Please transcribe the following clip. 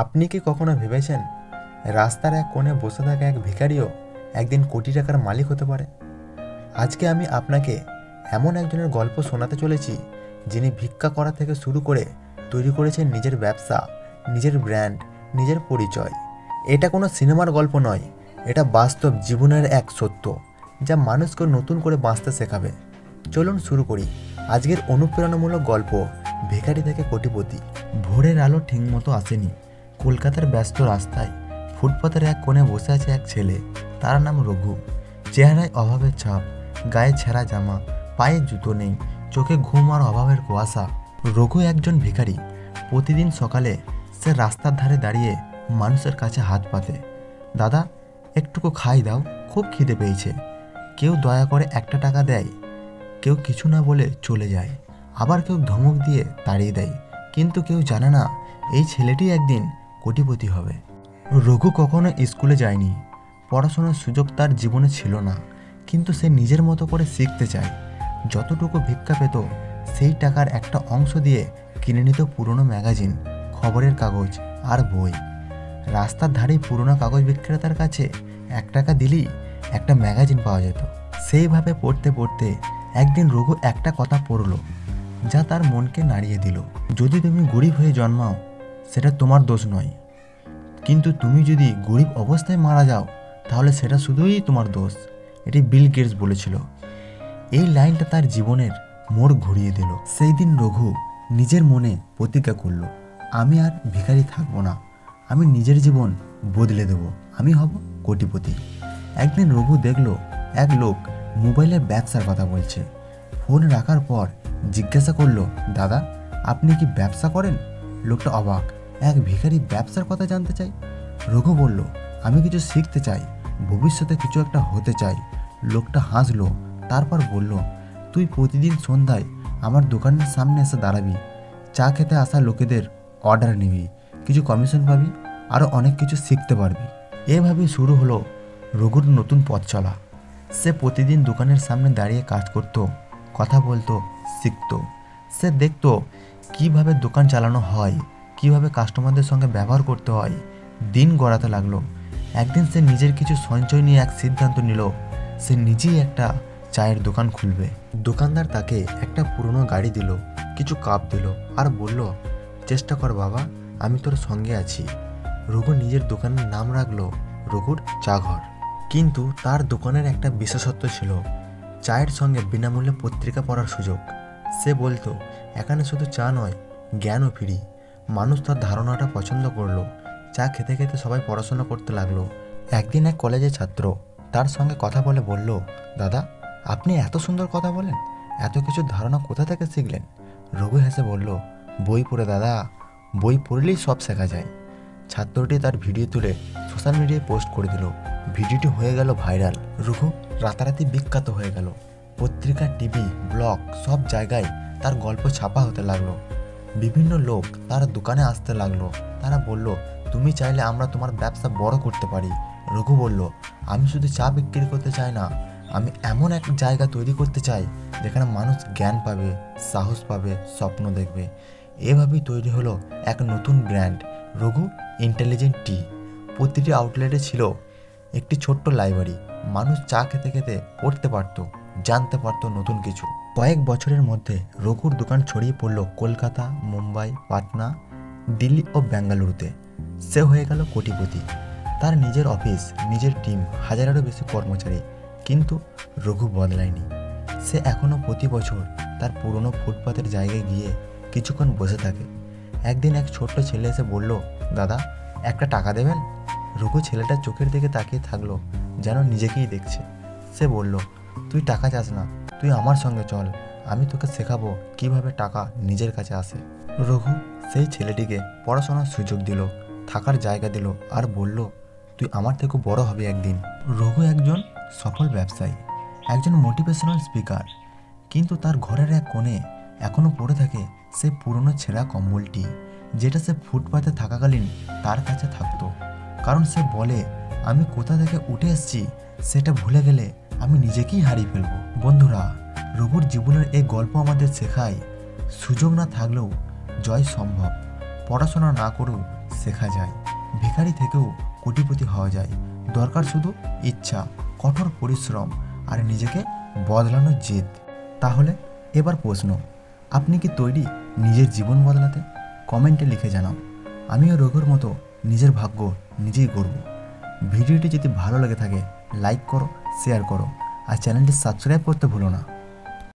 আপনি কি কখনো ভেবেছেন রাস্তার এক কোণে বসে থাকা এক ভিখারিও একদিন কোটি টাকার মালিক হতে পারে? আজকে আমি আপনাকে এমন একজনের গল্প শোনাতে চলেছি যিনি ভিক্ষা করা থেকে শুরু করে তৈরি করেছেন নিজের ব্যবসা, নিজের ব্র্যান্ড, নিজের পরিচয়। এটা কোনো সিনেমার গল্প নয়, এটা বাস্তব জীবনের এক সত্য যা মানুষকে নতুন করে বাঁচতে শেখাবে। চলুন শুরু করি আজকের অনুপ্রেরণামূলক গল্প, ভিখারি থেকে কোটিপতি। ভোরের আলো ঠিকমতো আসেনি। কলকাতার ব্যস্ত রাস্তায় ফুটপাতের এক কোণে বসে আছে এক ছেলে। তার নাম রঘু। চেহারায় অভাবের ছাপ, গায়ে ছেঁড়া জামা, পায়ে জুতো নেই, চোখে ঘুম আর অভাবের কুয়াশা। রঘু একজন ভিখারি। প্রতিদিন সকালে সে রাস্তার ধারে দাঁড়িয়ে মানুষের কাছে হাত পাতে। দাদা, একটুকু খাই দাও, খুব খিদে পেয়েছে। কেউ দয়া করে একটা টাকা দেয়, কেউ কিছু না বলে চলে যায়, আবার কেউ ধমক দিয়ে তাড়িয়ে দেয়। কিন্তু কেউ জানে না এই ছেলেটি একদিন কোটিপতি হবে। রঘু কখনো স্কুলে যায়নি, পড়াশোনার সুযোগ তার জীবনে ছিল না, কিন্তু সে নিজের মতো করে শিখতে চায়। যতটুকু ভিক্ষা পেত সেই টাকার একটা অংশ দিয়ে কিনে নিত পুরনো ম্যাগাজিন, খবরের কাগজ আর বই। রাস্তার ধারেই পুরনো কাগজ বিক্রেতার কাছে 1 টাকা দিলেই একটা ম্যাগাজিন পাওয়া যেত। সেইভাবে পড়তে পড়তে একদিন রঘু একটা কথা পড়ল যা তার মনকে নাড়িয়ে দিল। যদি তুমি গরিব হয়ে জন্মাও সেটা তোমার দোষ নয়, কিন্তু তুমি যদি গরিব অবস্থায় মারা যাও তাহলে সেটা শুধুই তোমার দোষ। এটি বিল গেটস বলেছিল। এই লাইনটা তার জীবনের মোড় ঘুরিয়ে দিল। সেই দিন রঘু নিজের মনে প্রতিজ্ঞা করল, আমি আর ভিখারি থাকবো না, আমি নিজের জীবন বদলে দেব, আমি হব কোটিপতি। একদিন রঘু দেখল এক লোক মোবাইলের ব্যবসার কথা বলছে। ফোন রাখার পর জিজ্ঞাসা করলো, দাদা, আপনি কি ব্যবসা করেন? লোকটা অবাক, এক ভিখারি ব্যবসার কথা জানতে চাই। রঘু বলল, আমি কিছু শিখতে চাই, ভবিষ্যতে কিছু একটা হতে চাই। লোকটা হাসলো, তারপর বলল, তুই প্রতিদিন সন্ধ্যায় আমার দোকানের সামনে এসে দাঁড়াবি, চা খেতে আসা লোকেদের অর্ডার নিবি, কিছু কমিশন পাবি, আরও অনেক কিছু শিখতে পারবি। এভাবেই শুরু হলো রঘুর নতুন পথ চলা। সে প্রতিদিন দোকানের সামনে দাঁড়িয়ে কাজ করত, কথা বলতো, শিখত। সে দেখত কিভাবে দোকান চালানো হয়, কিভাবে কাস্টমারদের সঙ্গে ব্যবহার করতে হয়। দিন গড়াতে লাগলো। একদিন সে নিজের কিছু সঞ্চয় নিয়ে এক সিদ্ধান্ত নিল, সে নিজেই একটা চায়ের দোকান খুলবে। দোকানদার তাকে একটা পুরনো গাড়ি দিল, কিছু কাপ দিল আর বলল, চেষ্টা কর বাবা, আমি তোর সঙ্গে আছি। রঘু নিজের দোকানের নাম রাখলো রঘুর চা ঘর। কিন্তু তার দোকানের একটা বিশেষত্ব ছিল, চায়ের সঙ্গে বিনামূল্যে পত্রিকা পড়ার সুযোগ। সে বলতো, এখানে শুধু চা নয়, জ্ঞানও ফ্রি। মানুষ তার ধারণাটা পছন্দ করলো। চা খেতে খেতে সবাই পড়াশোনা করতে লাগলো। একদিন এক কলেজের ছাত্র তার সঙ্গে কথা বলে বলল, দাদা, আপনি এত সুন্দর কথা বলেন, এত কিছু ধারণা কোথা থেকে শিখলেন? রঘু হেসে বলল, বই পড়ে দাদা, বই পড়লেই সব শেখা যায়। ছাত্রটি তার ভিডিও তুলে সোশ্যাল মিডিয়ায় পোস্ট করে দিল। ভিডিওটি হয়ে গেল ভাইরাল। রঘু রাতারাতি বিখ্যাত হয়ে গেল। পত্রিকা, টিভি, ব্লগ সব জায়গায় তার গল্প ছাপা হতে লাগলো। বিভিন্ন লোক তার দোকানে আসতে লাগলো। তারা বলল, তুমি চাইলে আমরা তোমার ব্যবসা বড় করতে পারি। রঘু বলল, আমি শুধু চা বিক্রি করতে চাই না, আমি এমন এক জায়গা তৈরি করতে চাই যেখানে মানুষ জ্ঞান পাবে, সাহস পাবে, স্বপ্ন দেখবে। এভাবেই তৈরি হলো এক নতুন ব্র্যান্ড, রঘু ইন্টেলিজেন্ট টি। প্রতিটি আউটলেটে ছিল একটি ছোট্ট লাইব্রেরি। মানুষ চা খেতে খেতে পড়তে পারত, জানতে পারত নতুন কিছু। কয়েক বছরের মধ্যে রঘুর দোকান ছড়িয়ে পড়ল কলকাতা, মুম্বাই, পাটনা, দিল্লি ও বেঙ্গালুরুতে। সে হয়ে গেল কোটিপতি। তার নিজের অফিস, নিজের টিম, হাজারেরও বেশি কর্মচারী। কিন্তু রঘু বদলায়নি। সে এখনও প্রতি বছর তার পুরনো ফুটপাতের জায়গায় গিয়ে কিছুক্ষণ বসে থাকে। একদিন এক ছোট্ট ছেলে এসে বলল, দাদা, একটা টাকা দেবেন? রঘু ছেলেটার চোখের দিকে তাকিয়ে থাকলো, যেন নিজেকেই দেখছে। সে বলল, তুই টাকা চাস না, তুই আমার সঙ্গে চল, আমি তোকে শেখাবো কিভাবে টাকা নিজের কাছে আসে। রঘু সেই ছেলেটিকে পড়াশোনার সুযোগ দিল, থাকার জায়গা দিল আর বলল, তুই আমার থেকে বড় হবে একদিন। রঘু একজন সফল ব্যবসায়ী, একজন মোটিভেশনাল স্পিকার। কিন্তু তার ঘরের এক কোণে এখনও পড়ে থাকে সে পুরনো ছেঁড়া কম্বলটি, যেটা সে ফুটপাতে থাকাকালীন তার কাছে থাকতো। কারণ সে বলে, আমি কোথা থেকে উঠে এসেছি সেটা ভুলে গেলে আমি নিজেকেই হারিয়ে ফেলবো। বন্ধুরা, রঘুর জীবনের এই গল্প আমাদের শেখায়, সুযোগ না থাকলেও জয় সম্ভব। পড়াশোনা না করেও শেখা যায়। ভিখারি থেকেও কোটিপতি হওয়া যায়। দরকার শুধু ইচ্ছা, কঠোর পরিশ্রম আর নিজেকে বদলানোর জেদ। তাহলে এবার প্রশ্ন, আপনি কি তৈরি নিজের জীবন বদলাতে? কমেন্টে লিখে জানাও। আমিও রঘুর মতো নিজের ভাগ্য নিজেই গড়ব। ভিডিওটি যদি ভালো লেগে থাকে লাইক করো, শেয়ার করো আর চ্যানেলটি সাবস্ক্রাইব করতে ভুলো না।